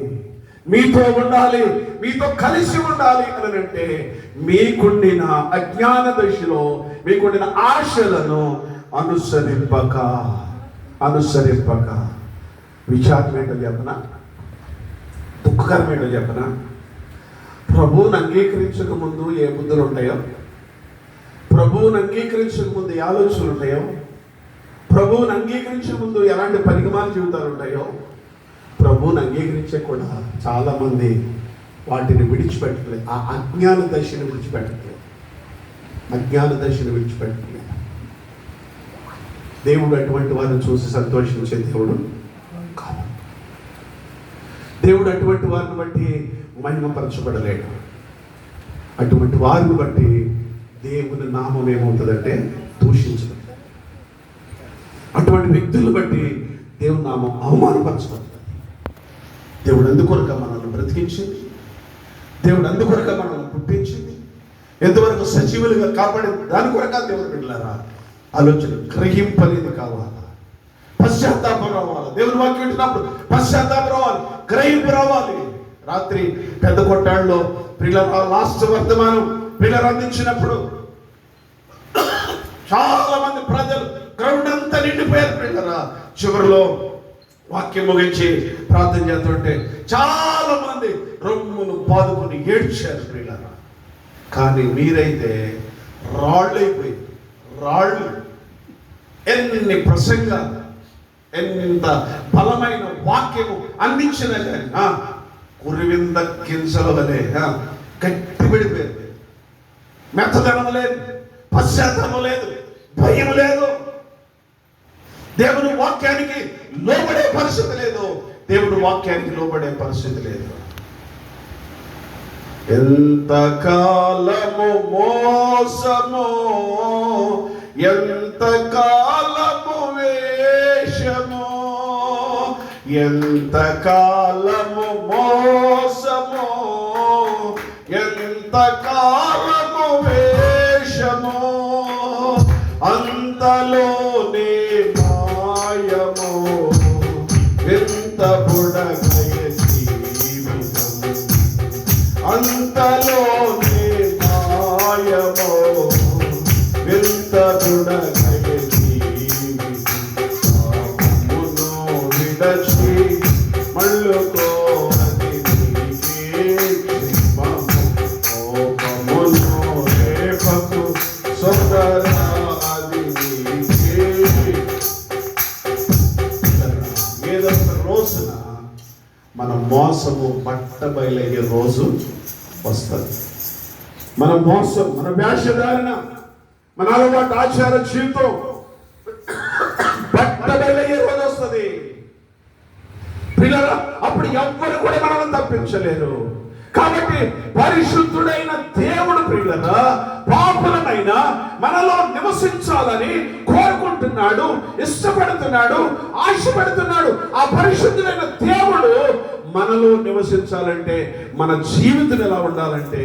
మీతో ఉండాలి, మీతో కలిసి ఉండాలి అని అంటే మీకుండిన అజ్ఞాన దశలో మీకుండిన ఆశలను అనుసరింపక. విచారమేంటో చెప్పనా, దుఃఖకరమేంటో చెప్పనా? ప్రభువుని అంగీకరించక ముందు ఏ బుద్ధులు ఉంటాయో, ప్రభువుని అంగీకరించక ముందు ఏ ఆలోచనలు ఉంటాయో, ప్రభువుని అంగీకరించే ముందు ఎలాంటి పరిగమాల జీవితాలు ఉంటాయో, ప్రభువుని అంగీకరించే కూడా చాలా మంది వాటిని విడిచిపెట్టలేదు. ఆ అజ్ఞాన దశను విడిచిపెట్టలేదు. దేవుడు అటువంటి వారిని చూసి సంతోషించే దేవుడు కాదు. దేవుడు అటువంటి వారిని బట్టి మహిమపరచబడలేడు. అటువంటి వారిని బట్టి దేవుని నామం ఏమవుతుందంటే దూషించదు. అటువంటి వ్యక్తులను బట్టి దేవుని నామం అవమానపరచబడుతుంది. దేవుడు అందుకొరక మనల్ని బ్రతికించింది, దేవుడు అందుకొరక మనల్ని పుట్టించింది, ఎంతవరకు సజీవులుగా కాపాడి దాని కొరక దేవుడు బిడ్డలారా ఆలోచన గ్రహింపనేది కావాలా, పశ్చాత్తాపం రావాలి. దేవుని వాక్యం వింటున్నప్పుడు పశ్చాత్తాపం రావాలి, గ్రహింపు రావాలి. రాత్రి పెద్ద కొట్టాళ్ళలో పిల్లల లాస్ట్ వర్తమానం పిల్లలు అందించినప్పుడు చాలా మంది ప్రజలు గ్రౌండ్ అంతా నిండిపోయారు. పిల్లరా చివరిలో వాక్యం ముగించి ప్రార్థన చేస్తుంటే చాలా మంది రొమ్మును పాదుకుని ఏడ్చారు పిల్లరా. కానీ మీరైతే రాళ్ళైపోయి రాళ్ళు ఎన్ని ప్రసంగాలు, ఎంత బలమైన వాక్యము అందించిన కానీ కురివింద కింసల వలె గట్టి పడిపోయారు. మెత్తదనం లేదు, పశ్చాత్తాపం లేదు, భయం లేదు, దేవుని వాక్యానికి లోబడే పరిస్థితి లేదు, దేవుని వాక్యానికి లోబడే పరిస్థితి లేదు. ఎంత కాలము మోసము, ఎంత కాలము వేషము, ఎంత కాలము మోసము, ఎంత కాలము వేషము, అంతలోనే మాయము, ఎంత బుడగయ జీవితం, అంతలోనే మాయము, ఎంత బుడగయ జీవితం, పాపమును విడచి మళ్ళుకోని నీకే క్షేమము, కోపమును రేపకు సొందరాది నీకే. ఏదొక రోజున మన మోసము బట్టబయలయ్యే రోజు వస్తుంది. మన మోసం, మన వేషధారణ, మన అలవాటు ఆచార జీవితం బట్టబయలయ్యే రోజు వస్తుంది. పిల్లలు అప్పుడు ఎవ్వరు కూడా మనల్ని తప్పించలేరు. కాబట్టి పరిశుద్ధుడైన దేవుడు ప్రియులరా పాపులమైన మనలో నివసించాలని కోరుకుంటున్నాడు, ఇష్టపడుతున్నాడు, ఆశపడుతున్నాడు. ఆ పరిశుద్ధుడైన దేవుడు మనలో నివసించాలంటే మన జీవితం ఎలా ఉండాలంటే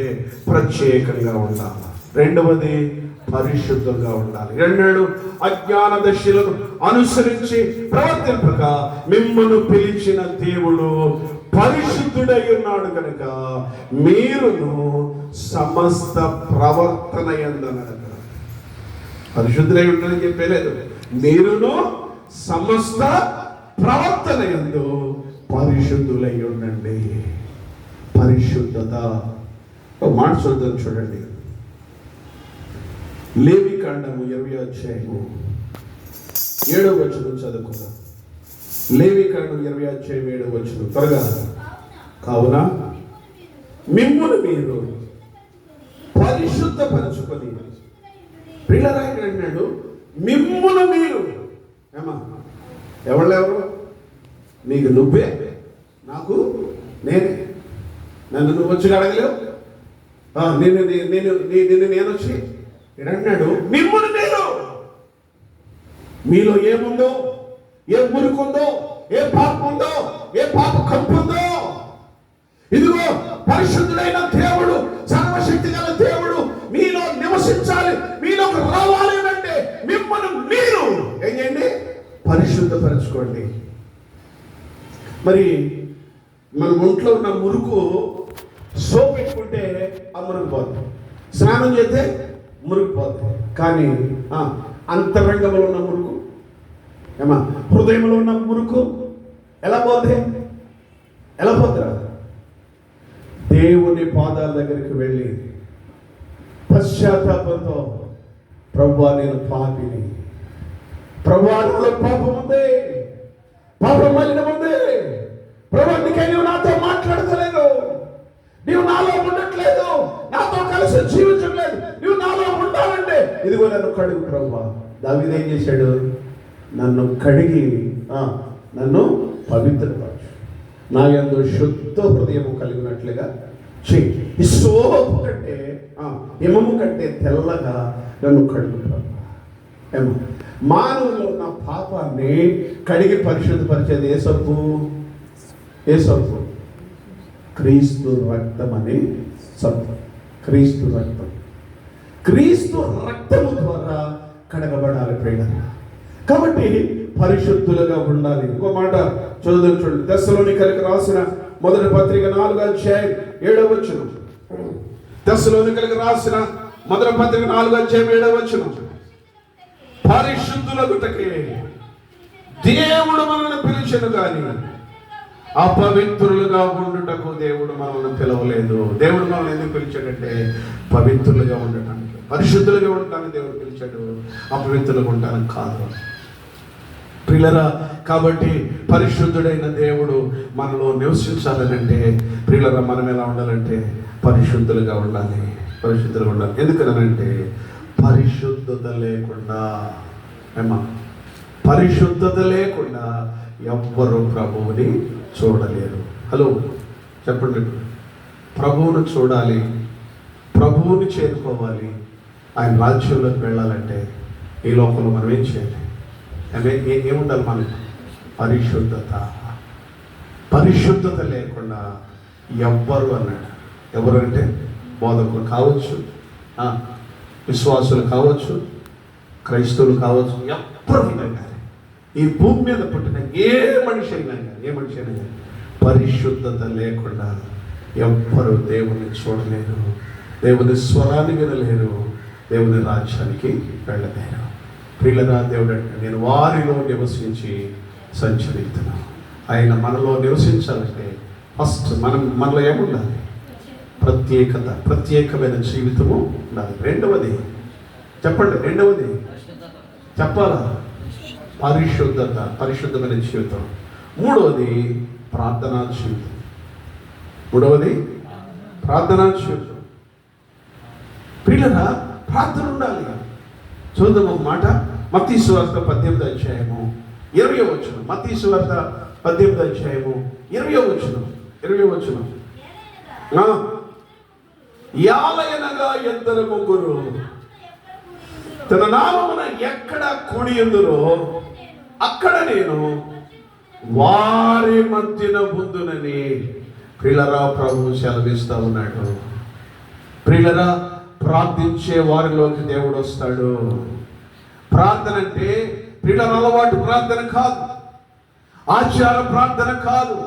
ప్రత్యేకంగా ఉండాలి. రెండవది పరిశుద్ధంగా ఉండాలి. రెండేడు అజ్ఞాన దశలను అనుసరించి ప్రవర్తింపక మిమ్మల్ని పిలిచిన దేవుడు పరిశుద్ధుడై ఉన్నాడు కనుక మీరును సమస్త ప్రవర్తన యందు పరిశుద్ధుడై ఉంటాడని చెప్పలేదు, మీరును సమస్త ప్రవర్తన యందు పరిశుద్ధులై ఉండండి. పరిశుద్ధత మాట చూద్దాం, చూడండి. లేవికాండము 20వ అధ్యాయము 7వ వచనం చదువుకుందాం. లేవికాండం 20వ అధ్యాయం 7వ వచనం త్వరగా. కావున మిమ్మును మీరు పరిశుద్ధపరచుకొని, పిల్లరాయి అన్నాడు మిమ్మును మీరు. ఏమా ఎవరు? నీకు నువ్వే, నాకు నేనే. నన్ను నువ్వు వచ్చి అడగలేవు, నేను వచ్చి అన్నాడు మిమ్మును మీరు. మీలో ఏముందో, ఏ మురికుందో, ఏ పాపం ఉందో, ఏ పాప కంపు ఉందో, ఇదిగో పరిశుద్ధుడైన దేవుడు, సర్వశక్తి గల దేవుడు మీలో నివసించాలి, మీలోకి రావాలి అంటే మిమ్మల్ని మీరు ఏం చేయండి? పరిశుద్ధపరచుకోండి. మరి మన ఒంట్లో ఉన్న మురుకు సోప్ పెట్టుకుంటే ఆ మురుగు పోతుంది, స్నానం చేస్తే మురుగు పోతుంది. కానీ అంతరంగంలో ఉన్న మురుకు, ఏమా హృదయంలో ఉన్న మురుకు ఎలా పోతుంది? ఎలా పోతురా? దేవుని పాదాల దగ్గరికి వెళ్ళి పశ్చాత్తాపంతో, ప్రభువా నేను పాపిని, ప్రభువా నాలో పాపం ఉంది, పాపం మలినం ఉంది, ప్రభువా నీకై నువ్వు నాతో మాట్లాడతలేదు, నీవు నాలో ఉండట్లేదు, నాతో కలిసి జీవించట్లేదు, నువ్వు నాలో ఉండాలంటే ఇదిగో నన్ను కడుగు ప్రభువా. దావీదు ఏం చేశాడు? నన్ను కడిగి నన్ను పవిత్రపరచు, నా యందు శుద్ధ హృదయము కలిగినట్లుగా చెయ్యి. ఈ సోపు కంటే హిమము కంటే తెల్లగా నన్ను కడుగు ప్రభు. మానవులో ఉన్న పాపాన్ని కడిగి పరిశుద్ధపరిచేది ఏ సబ్బు? ఏ సబ్బు? క్రీస్తు రక్తం అనే సబ్బు. క్రీస్తు రక్తం, క్రీస్తు రక్తము ద్వారా కడగబడాలి ప్రియులారా. కాబట్టి పరిశుద్ధులుగా ఉండాలి. ఇంకో మాట చదువు చూడండి, తెస్సలోనికలకు రాసిన మొదటి పత్రిక 4:7. తెస్సలోనికలకు రాసిన మొదటి పత్రిక 4:7. పరిశుద్ధులగుటకే దేవుడు మనల్ని పిలిచెను కానీ అపవిత్రులుగా ఉండుటకు దేవుడు మనల్ని పిలవలేదు. దేవుడు మనల్ని ఎందుకు పిలిచాడంటే పవిత్రులుగా ఉండటానికి, పరిశుద్ధులుగా ఉండటానికి దేవుడు పిలిచాడు, అపవిత్రులుగా ఉండటానికి కాదు ప్రియులరా. కాబట్టి పరిశుద్ధుడైన దేవుడు మనలో నివసించాలనంటే ప్రియులరా మనం ఎలా ఉండాలంటే పరిశుద్ధులుగా ఉండాలి, పరిశుద్ధులుగా ఉండాలి. ఎందుకనంటే పరిశుద్ధత లేకుండా పరిశుద్ధత లేకుండా ఎవ్వరు ప్రభువుని చూడలేరు. హలో చెప్పండి, ప్రభువును చూడాలి, ప్రభువుని చేరుకోవాలి, ఆయన రాజ్యంలోకి వెళ్ళాలంటే ఈ లోకంలో మనం ఏం చేయాలి? ఏముండాలి? మనకి పరిశుద్ధత. పరిశుద్ధత లేకుండా ఎవ్వరు అన్నాడు. ఎవరు అంటే బోధకులు కావచ్చు, విశ్వాసులు కావచ్చు, క్రైస్తవులు కావచ్చు, ఎవ్వరైనా కానీ ఈ భూమి మీద పుట్టిన ఏ మనిషి అయినా కానీ పరిశుద్ధత లేకుండా ఎవ్వరు దేవుని చూడలేరు, దేవుని స్వరాన్ని వినలేరు, దేవుని రాజ్యానికి వెళ్ళలేరు. ప్రియులరా, దేవుడు అంటే నేను వారిలో నివసించి సంచరిస్తున్నాను. ఆయన మనలో నివసించాలంటే ఫస్ట్ మనలో ఏముండాలి? ప్రత్యేకత, ప్రత్యేకమైన జీవితము ఉండాలి. రెండవది చెప్పండి, రెండవది చెప్పాలా? పరిశుద్ధత, పరిశుద్ధమైన జీవితం. మూడవది ప్రార్థనా జీవితం. మూడవది ప్రార్థనా జీవితం. ప్రియులరా, ప్రార్థన ఉండాలి. చూద్దాం ఒక మాట, మత్తయి సువార్త 18:20. మత్తయి సువార్త 18:20. యాలయనగా ఇద్దరు ముగ్గురు తన నామమున ఎక్కడ కూడి ఉందురో అక్కడ నేను వారి మధ్యన ఉందునని ప్రియులరా ప్రభువు సెలవిస్తా ఉన్నాడు. ప్రియులరా, ప్రార్థించే వారిలోకి దేవుడు వస్తాడు. ప్రార్థన అంటే ప్రియులరా అలవాటు ప్రార్థన కాదు, ఆచార ప్రార్థన కాదు,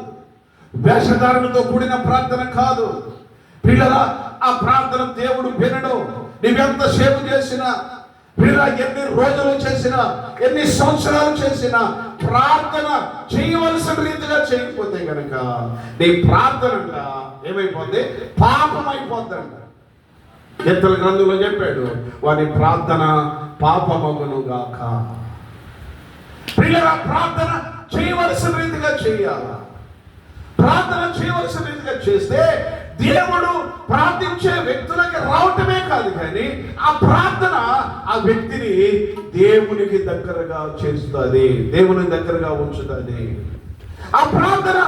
వేషధారణతో కూడిన ప్రార్థన కాదు. ప్రియులరా, ఆ ప్రార్థన దేవుడు వినడు. నీవెంత సేవ చేసినా, ప్రియులరా ఎన్ని రోజులు చేసినా, ఎన్ని సంవత్సరాలు చేసినా ప్రార్థన చేయవలసిన రీతిగా చేయకపోతే కనుక నీ ప్రార్థన ఏమైపోద్ది? పాపం అయిపోద్దంట. కీర్తన గ్రంథంలో చెప్పాడు, వారి ప్రార్థన పాపమగును గాక. ప్రియులరా, ప్రార్థన చేయవలసిన రీతిగా చేయాలా? ప్రార్థన చేయవలసిన రీతిగా చేస్తే దేవుడు ప్రార్థించే వ్యక్తులకి రావటమే కాదు, కానీ ఆ ప్రార్థన ఆ వ్యక్తిని దేవునికి దగ్గరగా చేస్తుంది, దేవుని దగ్గరగా ఉంచుతుంది. ఆ ప్రార్థన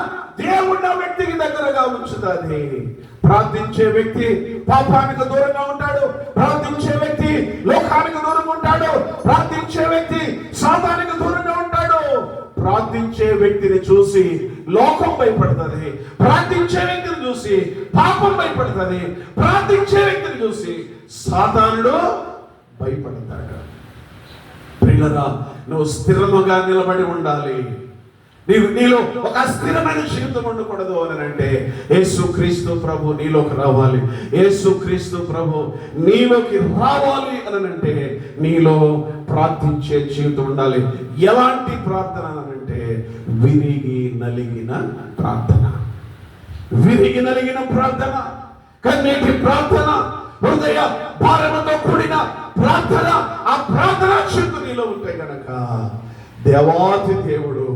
దేవుడు ఆ వ్యక్తికి దగ్గరగా ఉంచుతుంది. ప్రార్థించే వ్యక్తి పాపానికి దూరంగా ఉంటాడు, ప్రార్థించే వ్యక్తి లోకానికి దూరంగా ఉంటాడు, ప్రార్థించే వ్యక్తి సాతానికి దూరంగా ఉంటాడు. ప్రార్థించే వ్యక్తిని చూసి లోకం భయపడుతుంది, ప్రార్థించే వ్యక్తిని చూసి పాపం భయపడుతుంది, ప్రార్థించే వ్యక్తిని చూసి సాతానుడు భయపడతాడు. ప్రియులరా, నువ్వు స్థిరముగా నిలబడి ఉండాలి. నీలో ఒక స్థిరమైన జీవితం ఉండకూడదు అని అంటే యేసుక్రీస్తు ప్రభు నీలోకి రావాలి. యేసుక్రీస్తు ప్రభు నీలోకి రావాలి అని అంటే నీలో ప్రార్థించే జీవితం ఉండాలి. ఎలాంటి ప్రార్థన అంటే విరిగి నలిగిన ప్రార్థన, విరిగి నలిగిన ప్రార్థన, కన్నీటి ప్రార్థన, హృదయ భారముతో కూడిన ప్రార్థన. ఆ ప్రార్థన శక్తి నీలో ఉంటే గనక దేవాతి దేవుడు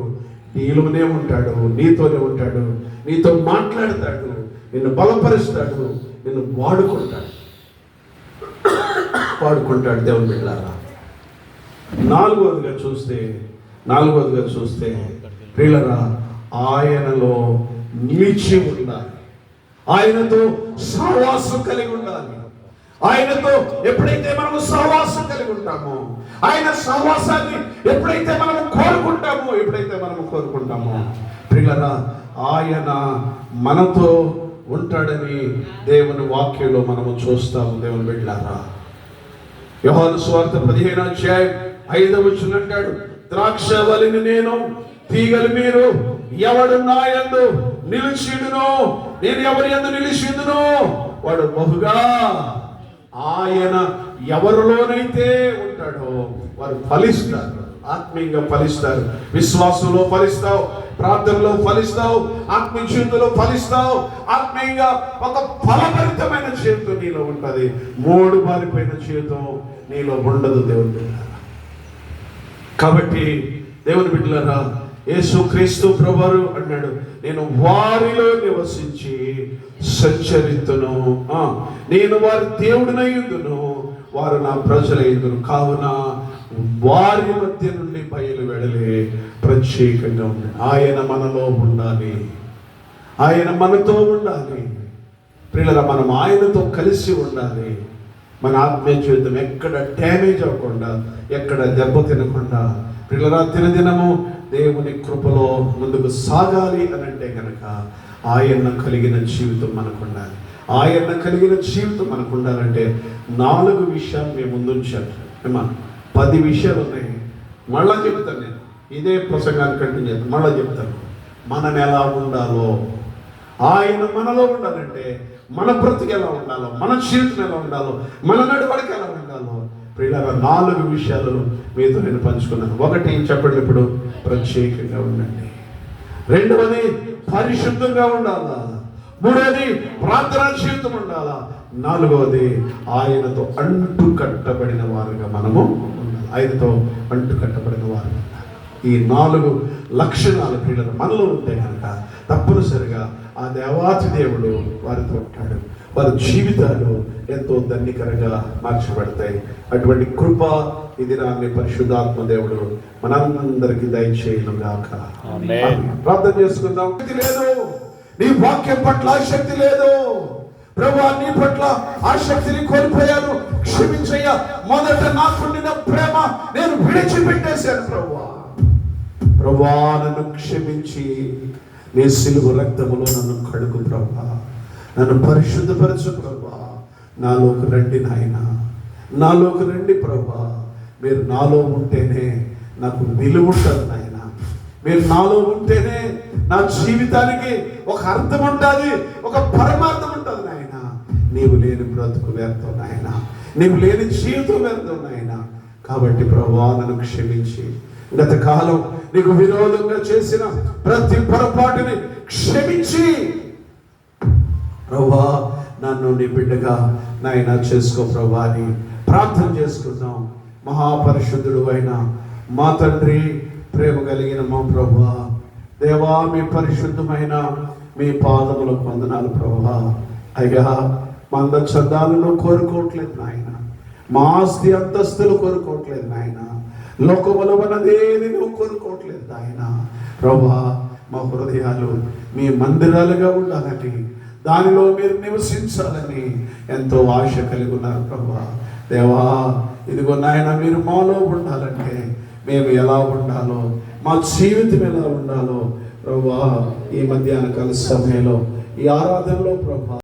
నీలోనే ఉంటాడు, నీతోనే ఉంటాడు, నీతో మాట్లాడతాడు, నిన్ను బలపరుస్తాడు, నిన్ను వాడుకుంటాడు దేవుని బిడ్డలారా. నాలుగవదిగా చూస్తే నాలుగవదిగా చూస్తే ప్రియులారా, ఆయనలో నిలిచి ఉండాలి, ఆయనతో సహవాసం కలిగి ఉండాలి. ఆయనతో ఎప్పుడైతే మనము సహవాసం కలిగి ఉంటామో, ఆయన సహవాసాన్ని ఎప్పుడైతే మనము కోరుకుంటామో ప్రియులారా, ఆయన మనతో ఉంటాడని దేవుని వాక్యంలో మనము చూస్తాము. దేవుని బిడ్డలారా, యోహాను సువార్త 15:5 అంటాడు, ద్రాక్షవల్లిని నేను, తీగలు మీరు. ఎవడు నా యందు నిలిచిండునో, నేను ఎవరి యందు నిలిచిండునో వాడు బహుగా, ఆయన ఎవరిలోనైతే ఉంటాడో వారు ఫలిస్తారు, ఆత్మీయంగా ఫలిస్తారు. విశ్వాసంలో ఫలిస్తావు, ప్రార్థనలో ఫలిస్తావు, ఆత్మీయ జీవితంలో ఫలిస్తావు. ఆత్మీయంగా ఒక ఫలభరితమైన జీవితం నీలో ఉంటుంది. మూడు బారిపోయిన జీవితం నీలో ఉండదు. దేవుని బిడ్డలారా, కాబట్టి దేవుని బిడ్డలారా, యేసుక్రీస్తు ప్రభువు అన్నాడు, నేను వారిలో నివసించి సంచరితును, నేను వారి దేవుడినయ్యుందును, వారు నా ప్రజలయ్యుందును, కావున వారి మధ్య నుండి బయలు వెడలే ప్రత్యేకంగా ఉంది. ఆయన మనలో ఉండాలి, ఆయన మనతో ఉండాలి. ప్రియులారా, మనం ఆయనతో కలిసి ఉండాలి. మన ఆత్మీయ జీవితం ఎక్కడ డ్యామేజ్ అవ్వకుండా, ఎక్కడ దెబ్బ తినకుండా ప్రియులారా, దినదినము దేవుని కృపలో ముందుకు సాగాలి అని అంటే కనుక ఆయన కలిగిన జీవితం మనకు ఉండాలి. ఆయన కలిగిన జీవితం మనకు ఉండాలంటే 4 విషయాలు మేము ముందుంచాను. 10 విషయాలు ఉన్నాయి. మళ్ళా చెప్తాను, నేను ఇదే ప్రసంగాన్ని కంటిన్యూ చేస్తాను. మళ్ళా చెప్తాను, మనం ఎలా ఉండాలో. ఆయన మనలో ఉండాలంటే మన బ్రతుకు ఎలా ఉండాలో, మన జీవితం ఎలా ఉండాలో, మన నడవడికి ఎలా ఉండాలో ప్రియులారా, 4 విషయాలు మీతో నేను పంచుకున్నాను. 1 చెప్పండి, ఇప్పుడు ప్రత్యేకంగా ఉండండి. 2వది పరిశుద్ధంగా ఉండాలా. 3వది ప్రార్థనా జీవితం ఉండాలా. 4వది ఆయనతో అంటు కట్టబడిన వారుగా మనము ఉండాలి. ఆయనతో అంటు కట్టబడిన వారు ఉండాలి. ఈ 4 లక్షణాలు ప్రియులారా మనలో ఉంటే కనుక తప్పనిసరిగా ఆ దేవాతి దేవుడు వారితో ఉంటాడు. వారి జీవితాలు ఎంతో ధన్యకరంగా మార్చబడతాయి. అటువంటి కృప ఈ దినాన్ని పరిశుద్ధాత్మ దేవుడు మనందరికీ దయచేయునుగాక. ప్రార్థన చేసుకుందాం. శక్తి లేదు, నీ వాక్యం పట్ల ఆసక్తి లేదు ప్రభువా, నీ పట్ల ఆసక్తిని కోల్పోయాను, క్షమించయ్యా. మొదట నాకుండిన ప్రేమ నేను విడిచిపెట్టేశాను ప్రభువా. నన్ను క్షమించి నీ సిలువ రక్తములో నన్ను కడుగు ప్రభువా, నన్ను పరిశుద్ధపరచు ప్రభువా. నాలోకి రండి నాయన, నాలోకి రండి ప్రభువా. మీరు నాలో ఉంటేనే నాకు విలువ ఉంటుంది నాయన. మీరు నాలో ఉంటేనే నా జీవితానికి ఒక అర్థం ఉంటుంది, ఒక పరమార్థం ఉంటుంది నాయన. నీవు లేని బ్రతుకు వ్యర్థం నాయన, నీవు లేని జీవితం వ్యర్థం నాయన. కాబట్టి ప్రభువా, నన్ను క్షమించి గత కాలం నీకు విరోధంగా చేసిన ప్రతి పొరపాటుని క్షమించి ప్రభువా, నన్ను నీ బిడ్డగా నాయన చేసుకో ప్రభువా అని ప్రార్థన చేసుకుందాం. మహాపరిశుద్ధుడు అయిన మా తండ్రి, ప్రేమ కలిగిన మా ప్రభువా, దేవా, మీ పరిశుద్ధమైన మీ పాదములకు వందనాలు ప్రభువా. అయ్యా, మా అందచందాలను కోరుకోవట్లేదు నాయన, మా ఆస్తి అంతస్తులు కోరుకోవట్లేదు నాయన, లోకములో ఉన్నదేది నువ్వు కోరుకోవట్లేదు నాయన. ప్రభువా, మా హృదయాలు మీ మందిరాలుగా ఉండాలని, దానిలో మీరు నివసించాలని ఎంతో ఆశ కలిగి ఉన్నారు ప్రభువా. దేవా, ఇదిగో నాయన, మీరు మాలో ఉండాలంటే మేము ఎలా ఉండాలో, మా జీవితం ఎలా ఉండాలో ప్రభువా, ఈ మధ్యాహ్న కాల సమయంలో ఈ ఆరాధనలో ప్రభువా